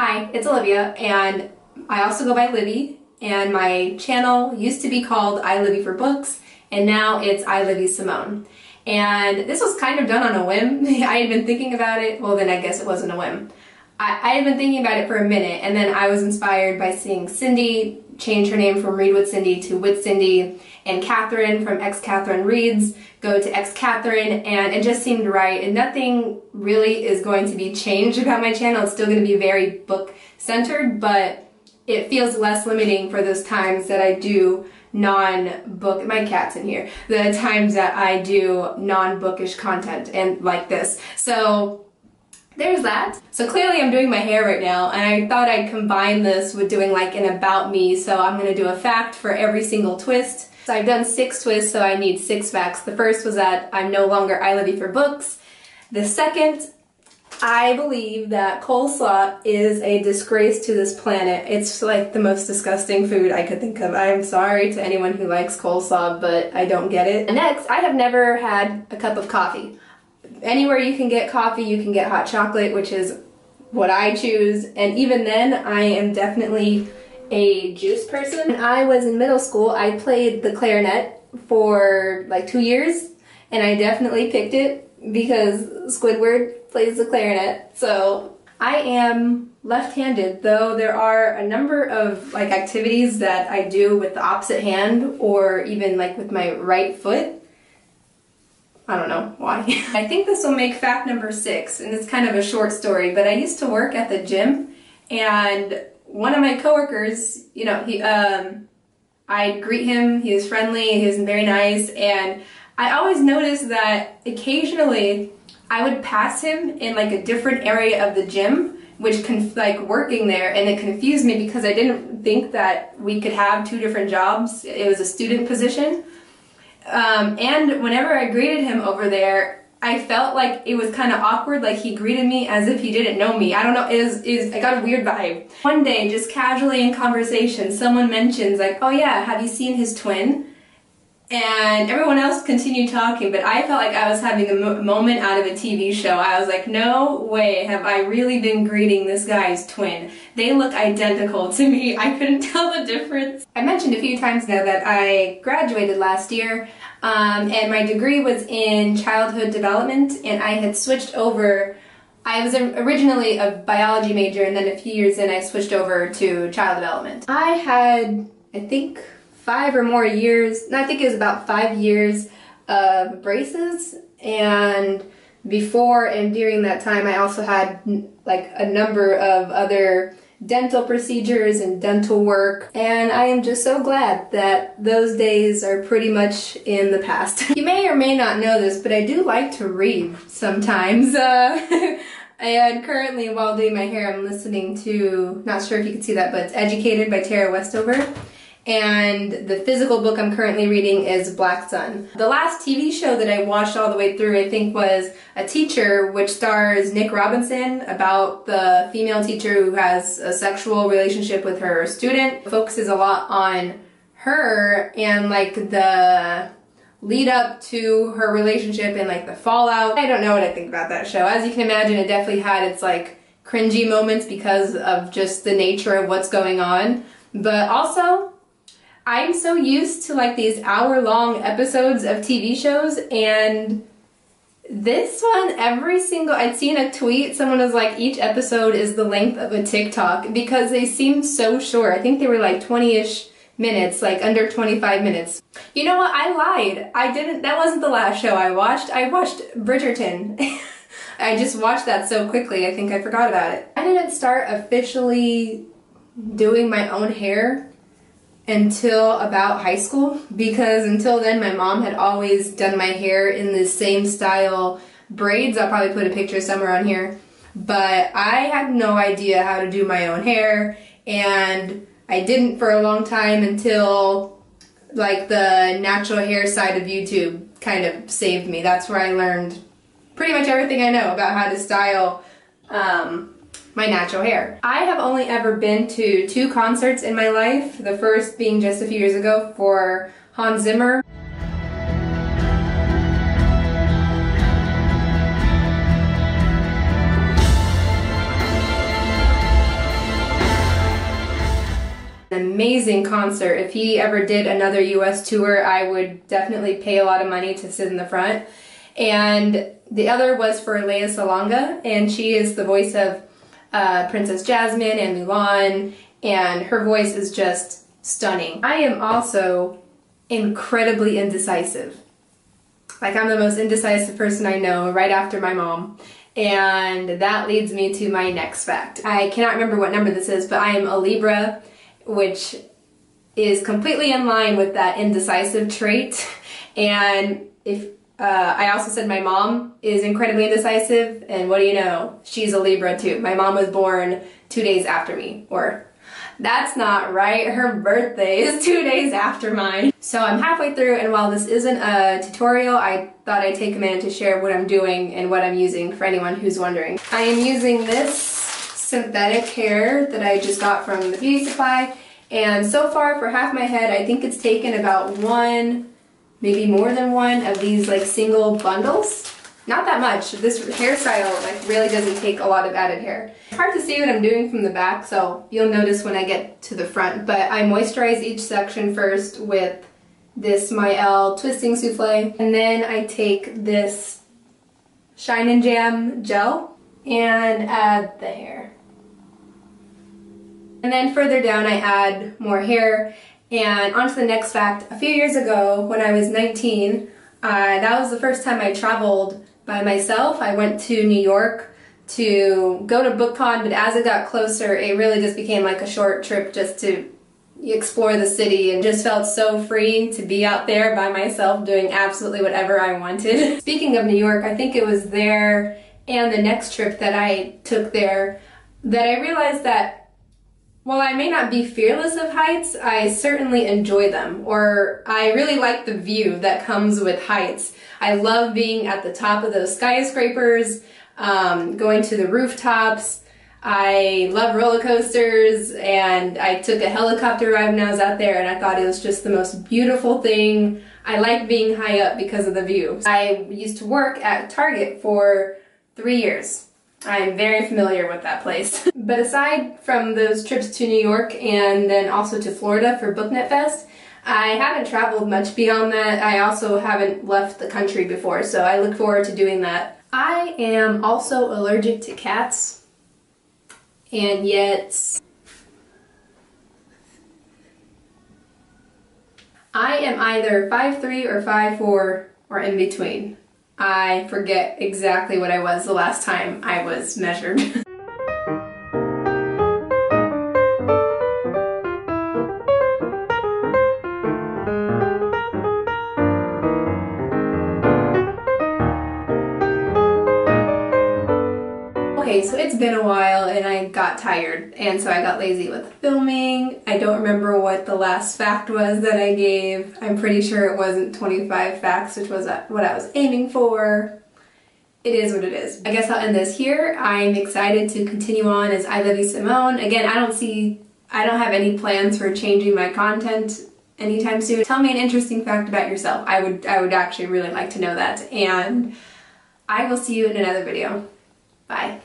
Hi, it's Olivia, and I also go by Livie, and my channel used to be called iLivieForBooks, and now it's iLivieSimone. And this was kind of done on a whim. I had been thinking about it, well then I guess it wasn't a whim. I had been thinking about it for a minute, and then I was inspired by seeing Cindy change her name from Read with Cindy to With Cindy, and Catherine from X Catherine Reads go to X Catherine, and it just seemed right. And nothing really is going to be changed about my channel. It's still going to be very book-centered, but it feels less limiting for those times that I do non-book, my cat's in here, the times that I do non-bookish content and like this. So there's that. So clearly I'm doing my hair right now, and I thought I'd combine this with doing like an about me, so I'm going to do a fact for every single twist. So I've done 6 twists, so I need 6 facts. The first was that I'm no longer iLivieForBooks. The second, I believe that coleslaw is a disgrace to this planet. It's like the most disgusting food I could think of. I'm sorry to anyone who likes coleslaw, but I don't get it. And next, I have never had a cup of coffee. Anywhere you can get coffee, you can get hot chocolate, which is what I choose. And even then, I am definitely a juice person. When I was in middle school, I played the clarinet for like 2 years, and I definitely picked it because Squidward plays the clarinet. So I am left-handed, though there are a number of like activities that I do with the opposite hand, or even like with my right foot. I don't know why. I think this will make fact number 6, and it's kind of a short story, but I used to work at the gym, and one of my coworkers, you know, I'd greet him, he was friendly, he was very nice, and I always noticed that occasionally I would pass him in like a different area of the gym, which like working there, and it confused me because I didn't think that we could have 2 different jobs. It was a student position. And whenever I greeted him over there, I felt like it was kind of awkward, like he greeted me as if he didn't know me. I don't know, I got a weird vibe. One day, just casually in conversation, someone mentions like, oh yeah, have you seen his twin? And everyone else continued talking, but I felt like I was having a moment out of a TV show. I was like, no way have I really been greeting this guy's twin. They look identical to me. I couldn't tell the difference. I mentioned a few times now that I graduated last year, and my degree was in childhood development, and I had switched over. I was originally a biology major, and then a few years in I switched over to child development. I had, I think, 5 or more years, I think it was about 5 years of braces, and before and during that time I also had like a number of other dental procedures and dental work, and I am just so glad that those days are pretty much in the past. You may or may not know this, but I do like to read sometimes. And currently while doing my hair I'm listening to, not sure if you can see that, but it's Educated by Tara Westover. And the physical book I'm currently reading is Black Sun. The last TV show that I watched all the way through, I think, was A Teacher, which stars Nick Robinson, about the female teacher who has a sexual relationship with her student. It focuses a lot on her and like the lead up to her relationship and like the fallout. I don't know what I think about that show. As you can imagine, it definitely had its like cringy moments because of just the nature of what's going on. But also, I'm so used to like these hour-long episodes of TV shows, and this one, I'd seen a tweet, someone was like, each episode is the length of a TikTok because they seemed so short. I think they were like 20-ish minutes, like under 25 minutes. You know what, I lied. That wasn't the last show I watched. I watched Bridgerton. I just watched that so quickly, I think I forgot about it. I didn't start officially doing my own hair until about high school, because until then my mom had always done my hair in the same style braids. I'll probably put a picture somewhere on here, but I had no idea how to do my own hair, and I didn't for a long time until like the natural hair side of YouTube kind of saved me. That's where I learned pretty much everything I know about how to style my natural hair. I have only ever been to 2 concerts in my life, the first being just a few years ago for Hans Zimmer. amazing concert. If he ever did another US tour, I would definitely pay a lot of money to sit in the front. And the other was for Lea Salonga, and she is the voice of Princess Jasmine and Mulan, and her voice is just stunning. I am also incredibly indecisive. Like, I'm the most indecisive person I know, right after my mom. And that leads me to my next fact. I cannot remember what number this is, but I am a Libra, which is completely in line with that indecisive trait. And if I also said my mom is incredibly indecisive, and what do you know? She's a Libra too. My mom was born 2 days after me, or that's not right, her birthday is 2 days after mine. So I'm halfway through, and while this isn't a tutorial, I thought I'd take a minute to share what I'm doing and what I'm using for anyone who's wondering. I am using this synthetic hair that I just got from the beauty supply, and so far for half my head, I think it's taken about one, maybe more than one of these like single bundles. Not that much. This hairstyle like really doesn't take a lot of added hair. It's hard to see what I'm doing from the back, so you'll notice when I get to the front. But I moisturize each section first with this My L Twisting Souffle, and then I take this Shine and Jam gel and add the hair. And then further down I add more hair. And on to the next fact. A few years ago, when I was 19, that was the first time I traveled by myself. I went to New York to go to BookCon, but as it got closer, it really just became like a short trip just to explore the city, and just felt so free to be out there by myself doing absolutely whatever I wanted. Speaking of New York, I think it was there and the next trip that I took there that I realized that while I may not be fearless of heights, I certainly enjoy them, or I really like the view that comes with heights. I love being at the top of those skyscrapers, going to the rooftops. I love roller coasters, and I took a helicopter ride when I was out there, and I thought it was just the most beautiful thing. I like being high up because of the view. I used to work at Target for 3 years. I'm very familiar with that place. But aside from those trips to New York and then also to Florida for BookNet Fest, I haven't traveled much beyond that. I also haven't left the country before, so I look forward to doing that. I am also allergic to cats, and yet I am either 5'3" or 5'4", or in between. I forget exactly what I was the last time I was measured. Okay, so it's been a while and I got tired, and so I got lazy with filming. I don't remember what the last fact was that I gave. I'm pretty sure it wasn't 25 facts, which was what I was aiming for. It is what it is. I guess I'll end this here. I'm excited to continue on as iLivieSimone. Again, I don't have any plans for changing my content anytime soon. Tell me an interesting fact about yourself. I would actually really like to know that, and I will see you in another video. Bye.